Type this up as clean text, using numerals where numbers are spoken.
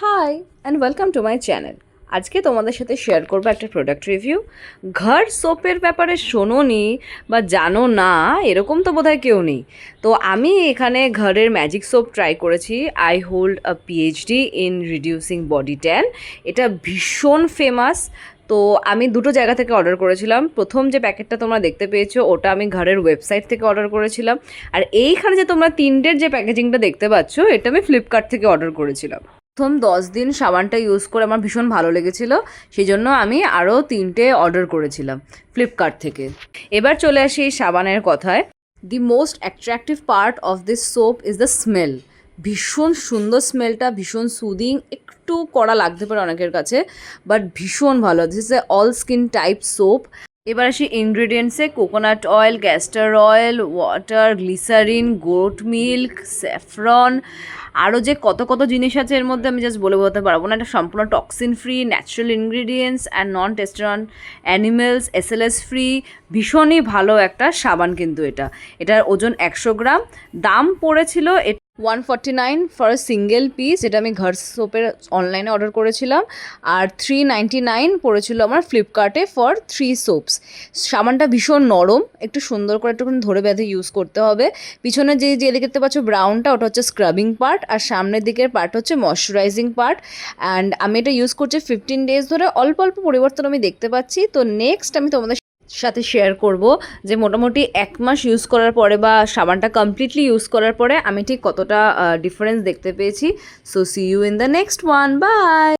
High and welcome to my channel. আজকে তোমাদের সাথে শেয়ার করবো একটা প্রোডাক্ট রিভিউ। ঘর সোপের ব্যাপারে শোনোনি বা জানো না এরকম তো বোধহয় কেউ নেই। তো আমি এখানে ঘরের ম্যাজিক সোপ ট্রাই করেছি। I hold a PhD in reducing body tan. এটা ভীষণ ফেমাস। তো আমি দুটো জায়গা থেকে অর্ডার করেছিলাম। প্রথম যে প্যাকেটটা তোমরা দেখতে পেয়েছো ওটা আমি ঘরের ওয়েবসাইট থেকে অর্ডার করেছিলাম। আর এইখানে যে তোমরা তিনটের যে প্যাকেজিংটা দেখতে পাচ্ছ এটা আমি ফ্লিপকার্ট থেকে অর্ডার করেছিলাম। প্রথম 10 দিন সাবানটা ইউজ করে আমার ভীষণ ভালো লেগেছিলো, সেই জন্য আমি আরও তিনটে অর্ডার করেছিলাম ফ্লিপকার্ট থেকে। এবার চলে আসি এই সাবানের কথায়। The most attractive part of this soap is the smell. ভীষণ সুন্দর স্মেলটা, ভীষণ সুদিং। একটু কড়া লাগতে পারে অনেকের কাছে, বাট ভীষণ ভালো। This is a all skin type soap. এবার আসি ইনগ্রিডিয়েন্টসে। Coconut oil, castor oil, water, glycerin, goat milk, saffron, আরও যে কত কত জিনিস আছে এর মধ্যে আমি জাস্ট বলে বোঝাতে পারবো না। এটা সম্পূর্ণ toxin free, natural ingredients and non tested on animals, SLS free. ভীষণই ভালো একটা সাবান কিন্তু এটা। এটার ওজন 100 গ্রাম। দাম পড়েছিল 149 ফর সিঙ্গেল পিস। এটা আমি ঘর সোপের অনলাইনে অর্ডার করেছিলাম। আর 399 পড়েছিল আমার ফ্লিপকার্টে ফর 3 সোপস। সাবানটা ভীষণ নরম, একটু সুন্দর করে একটুখানি ধরে বেঁধে ইউজ করতে হবে। পিছনে যে দেখতে পাচ্ছ ব্রাউনটা, ওটা হচ্ছে স্ক্রাবিং পার্ট, আর সামনের দিকের পার্ট হচ্ছে ময়শ্চারাইজিং পার্ট। অ্যান্ড আমি এটা ইউজ করছি 15 ডেজ ধরে। অল্প অল্প পরিবর্তন আমি দেখতে পাচ্ছি। তো নেক্সট আমি তোমাদের সাথে শেয়ার করব যে মোটামুটি 1 মাস ইউজ করার পরে বা সাবানটা কমপ্লিটলি ইউজ করার পরে আমি ঠিক কতটা ডিফারেন্স দেখতে পেয়েছি। So see you in the next one. By.